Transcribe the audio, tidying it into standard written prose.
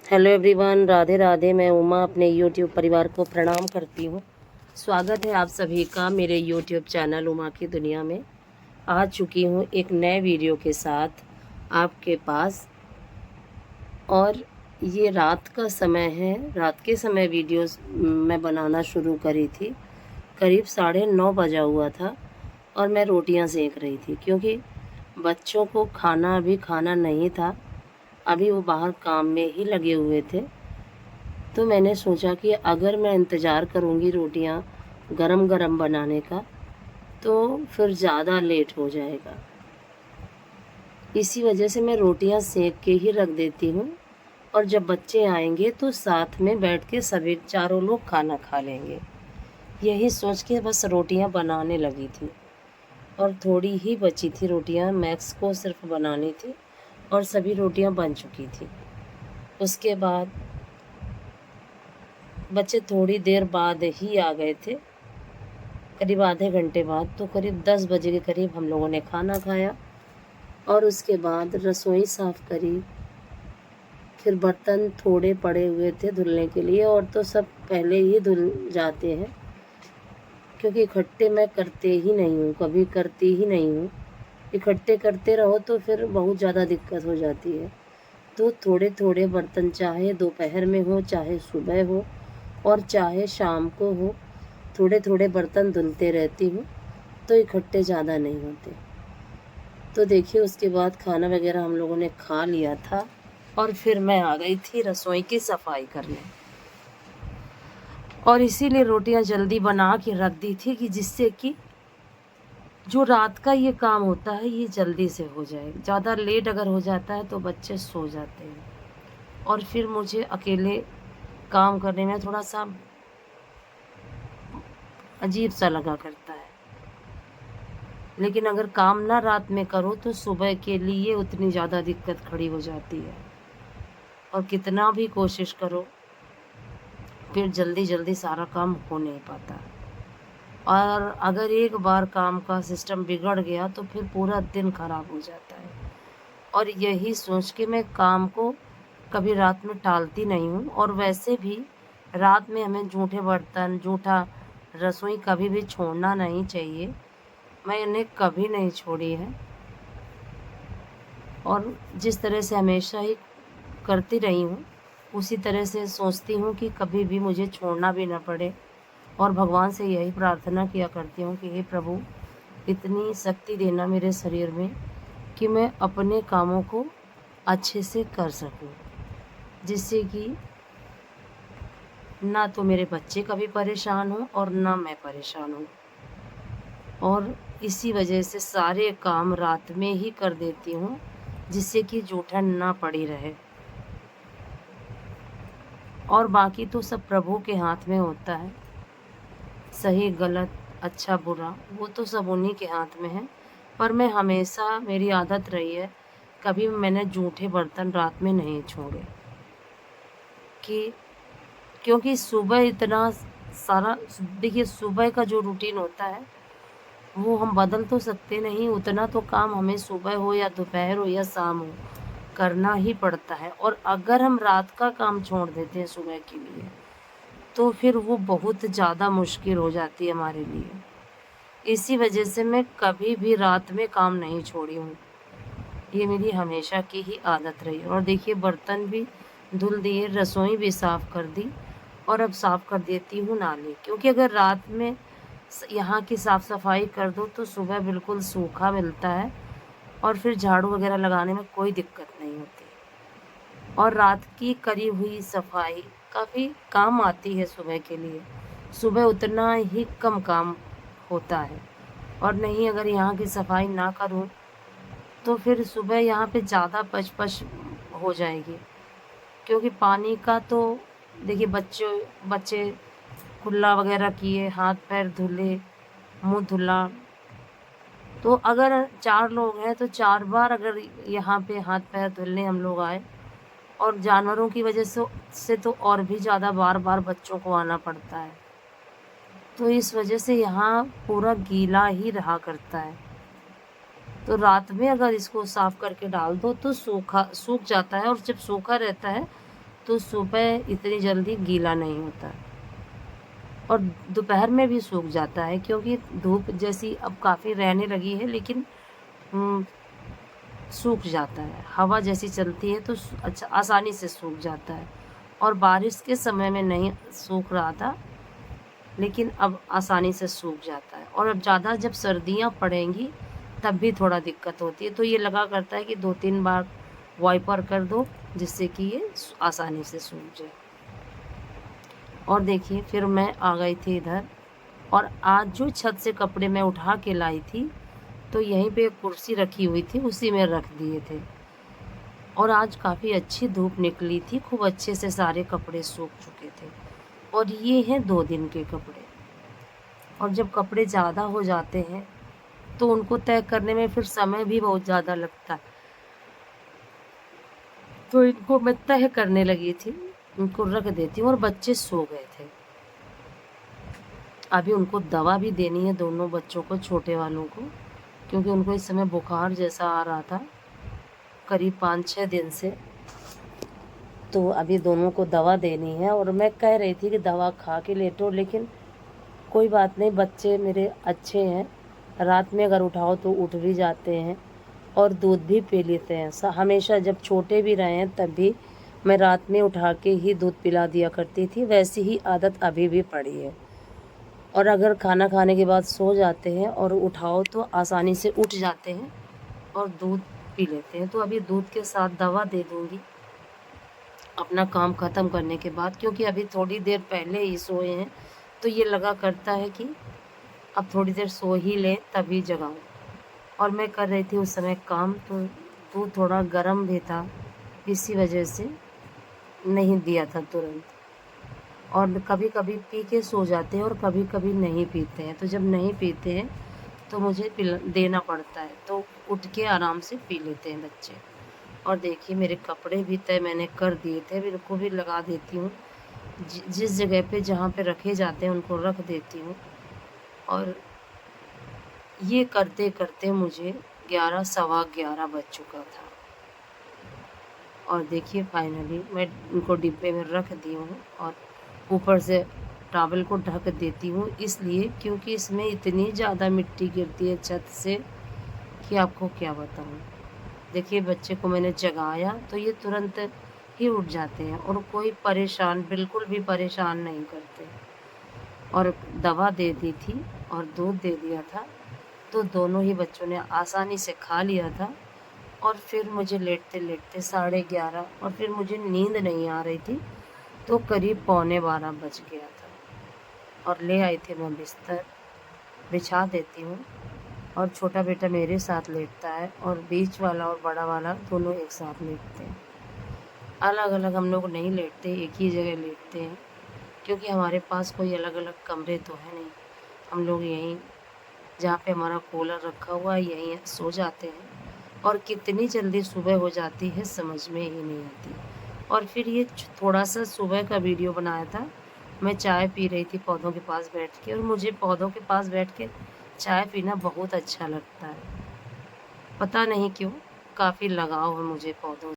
Hello everyone, Radhe Radhe. मैं उमा अपने YouTube परिवार को प्रणाम करती हूँ। स्वागत है आप सभी का मेरे यूट्यूब चैनल उमा की दुनिया में। आ चुकी हूँ एक नए वीडियो के साथ आपके पास। और ये रात का समय है। रात के समय वीडियोस मैं बनाना शुरू करी थी। करीब 9:30 बजा हुआ था और मैं रोटियां सेक रही थी, क्योंकि बच्चों को खाना अभी खाना नहीं था। अभी वो बाहर काम में ही लगे हुए थे। तो मैंने सोचा कि अगर मैं इंतज़ार करूँगी रोटियां गरम गरम बनाने का तो फिर ज़्यादा लेट हो जाएगा। इसी वजह से मैं रोटियां सेक के ही रख देती हूँ, और जब बच्चे आएंगे तो साथ में बैठ के सभी चारों लोग खाना खा लेंगे। यही सोच के बस रोटियां बनाने लगी थी, और थोड़ी ही बची थी रोटियां। मैक्स को सिर्फ बनानी थी और सभी रोटियां बन चुकी थी। उसके बाद बच्चे थोड़ी देर बाद ही आ गए थे, करीब आधे घंटे बाद। तो करीब 10 बजे के करीब हम लोगों ने खाना खाया और उसके बाद रसोई साफ़ करी। फिर बर्तन थोड़े पड़े हुए थे धुलने के लिए, और तो सब पहले ही धुल जाते हैं, क्योंकि इकट्ठे मैं करते ही नहीं हूँ, कभी करती ही नहीं हूँ। इकट्ठे करते रहो तो फिर बहुत ज़्यादा दिक्कत हो जाती है। तो थोड़े थोड़े बर्तन, चाहे दोपहर में हो, चाहे सुबह हो, और चाहे शाम को हो, थोड़े थोड़े बर्तन धुलते रहती हूँ, तो इकट्ठे ज़्यादा नहीं होते। तो देखिए, उसके बाद खाना वगैरह हम लोगों ने खा लिया था और फिर मैं आ गई थी रसोई की सफाई करने। और इसीलिए रोटियां जल्दी बना के रख दी थी कि जिससे कि जो रात का ये काम होता है ये जल्दी से हो जाए। ज़्यादा लेट अगर हो जाता है तो बच्चे सो जाते हैं, और फिर मुझे अकेले काम करने में थोड़ा सा अजीब सा लगा करता है। लेकिन अगर काम ना रात में करो तो सुबह के लिए उतनी ज़्यादा दिक्कत खड़ी हो जाती है, और कितना भी कोशिश करो फिर जल्दी जल्दी सारा काम हो नहीं पाता। और अगर एक बार काम का सिस्टम बिगड़ गया तो फिर पूरा दिन खराब हो जाता है। और यही सोच के मैं काम को कभी रात में टालती नहीं हूँ। और वैसे भी रात में हमें जूठे बर्तन, जूठा रसोई कभी भी छोड़ना नहीं चाहिए। मैं इन्हें कभी नहीं छोड़ी है, और जिस तरह से हमेशा ही करती रही हूँ उसी तरह से सोचती हूँ कि कभी भी मुझे छोड़ना भी ना पड़े। और भगवान से यही प्रार्थना किया करती हूँ कि हे प्रभु, इतनी शक्ति देना मेरे शरीर में कि मैं अपने कामों को अच्छे से कर सकूँ, जिससे कि ना तो मेरे बच्चे कभी परेशान हों और ना मैं परेशान हूँ। और इसी वजह से सारे काम रात में ही कर देती हूँ, जिससे कि जूठन ना पड़ी रहे। और बाकी तो सब प्रभु के हाथ में होता है। सही गलत, अच्छा बुरा, वो तो सब उन्हीं के हाथ में है। पर मैं हमेशा, मेरी आदत रही है, कभी मैंने जूठे बर्तन रात में नहीं छोड़े। कि क्योंकि सुबह इतना सारा, देखिए सुबह का जो रूटीन होता है वो हम बदल तो सकते नहीं। उतना तो काम हमें सुबह हो या दोपहर हो या शाम हो करना ही पड़ता है। और अगर हम रात का काम छोड़ देते हैं सुबह के लिए तो फिर वो बहुत ज़्यादा मुश्किल हो जाती है हमारे लिए। इसी वजह से मैं कभी भी रात में काम नहीं छोड़ी हूँ। ये मेरी हमेशा की ही आदत रही है। और देखिए, बर्तन भी धुल दिए, रसोई भी साफ़ कर दी, और अब साफ़ कर देती हूँ नाली। क्योंकि अगर रात में यहाँ की साफ़ सफाई कर दो तो सुबह बिल्कुल सूखा मिलता है, और फिर झाड़ू वगैरह लगाने में कोई दिक्कत नहीं होती। और रात की करी हुई सफाई काफ़ी काम आती है सुबह के लिए। सुबह उतना ही कम काम होता है, और नहीं अगर यहाँ की सफाई ना करूँ तो फिर सुबह यहाँ पे ज़्यादा पच हो जाएगी। क्योंकि पानी का तो देखिए, बच्चे कुल्ला वगैरह किए, हाथ पैर धुले, मुंह धुला, तो अगर 4 लोग हैं तो 4 बार अगर यहाँ पे हाथ पैर धुलने हम लोग आए, और जानवरों की वजह से तो और भी ज़्यादा बार बार बच्चों को आना पड़ता है। तो इस वजह से यहाँ पूरा गीला ही रहा करता है। तो रात में अगर इसको साफ़ करके डाल दो तो सूख जाता है, और जब सूखा रहता है तो सुबह इतनी जल्दी गीला नहीं होता और दोपहर में भी सूख जाता है, क्योंकि धूप जैसी अब काफ़ी रहने लगी है, लेकिन सूख जाता है। हवा जैसी चलती है तो अच्छा आसानी से सूख जाता है। और बारिश के समय में नहीं सूख रहा था, लेकिन अब आसानी से सूख जाता है। और अब ज़्यादा जब सर्दियाँ पड़ेंगी तब भी थोड़ा दिक्कत होती है, तो ये लगा करता है कि 2-3 बार वाइपर कर दो, जिससे कि ये आसानी से सूख जाए। और देखिए फिर मैं आ गई थी इधर, और आज जो छत से कपड़े मैं उठा के लाई थी, तो यहीं पे एक कुर्सी रखी हुई थी, उसी में रख दिए थे। और आज काफ़ी अच्छी धूप निकली थी, खूब अच्छे से सारे कपड़े सूख चुके थे। और ये हैं 2 दिन के कपड़े। और जब कपड़े ज़्यादा हो जाते हैं तो उनको तय करने में फिर समय भी बहुत ज़्यादा लगता है, तो इनको मैं तय करने लगी थी, इनको रख देती हूँ। और बच्चे सो गए थे, अभी उनको दवा भी देनी है, दोनों बच्चों को, छोटे वालों को, क्योंकि उनको इस समय बुखार जैसा आ रहा था करीब 5-6 दिन से। तो अभी दोनों को दवा देनी है, और मैं कह रही थी कि दवा खा के लेटो, लेकिन कोई बात नहीं, बच्चे मेरे अच्छे हैं, रात में अगर उठाओ तो उठ भी जाते हैं और दूध भी पी लेते हैं। हमेशा जब छोटे भी रहे हैं तब भी मैं रात में उठा के ही दूध पिला दिया करती थी, वैसी ही आदत अभी भी पड़ी है। और अगर खाना खाने के बाद सो जाते हैं और उठाओ तो आसानी से उठ जाते हैं और दूध पी लेते हैं। तो अभी दूध के साथ दवा दे दूँगी अपना काम ख़त्म करने के बाद, क्योंकि अभी थोड़ी देर पहले ही सोए हैं, तो ये लगा करता है कि अब थोड़ी देर सो ही लें तभी जगाऊँ। और मैं कर रही थी उस समय काम, तो दूध थोड़ा गर्म भी था, इसी वजह से नहीं दिया था तुरंत। और कभी कभी पी के सो जाते हैं और कभी कभी नहीं पीते हैं, तो जब नहीं पीते हैं तो मुझे देना पड़ता है, तो उठ के आराम से पी लेते हैं बच्चे। और देखिए मेरे कपड़े भी तय मैंने कर दिए थे, अभी उनको भी लगा देती हूँ, जिस जगह पे जहाँ पे रखे जाते हैं उनको रख देती हूँ। और ये करते करते मुझे 11 सवा 11 बज चुका था। और देखिए फाइनली मैं इनको डिब्बे में रख दी हूँ, और ऊपर से टॉवल को ढक देती हूँ, इसलिए क्योंकि इसमें इतनी ज़्यादा मिट्टी गिरती है छत से कि आपको क्या बताऊँ। देखिए बच्चे को मैंने जगाया तो ये तुरंत ही उठ जाते हैं, और कोई परेशान, बिल्कुल भी परेशान नहीं करते। और दवा दे दी थी और दूध दे दिया था, तो दोनों ही बच्चों ने आसानी से खा लिया था। और फिर मुझे लेटते लेटते 11:30, और फिर मुझे नींद नहीं आ रही थी, तो करीब 11:45 बज गया था। और ले आई थी मैं बिस्तर, बिछा देती हूँ, और छोटा बेटा मेरे साथ लेटता है, और बीच वाला और बड़ा वाला दोनों एक साथ लेटते हैं। अलग अलग हम लोग नहीं लेटते, एक ही जगह लेटते हैं, क्योंकि हमारे पास कोई अलग अलग कमरे तो है नहीं। हम लोग यहीं, जहाँ पे हमारा कूलर रखा हुआ है, यहीं सो जाते हैं। और कितनी जल्दी सुबह हो जाती है समझ में ही नहीं आती। और फिर ये थोड़ा सा सुबह का वीडियो बनाया था, मैं चाय पी रही थी पौधों के पास बैठ के, और मुझे पौधों के पास बैठ के चाय पीना बहुत अच्छा लगता है, पता नहीं क्यों, काफ़ी लगाव है मुझे पौधों से।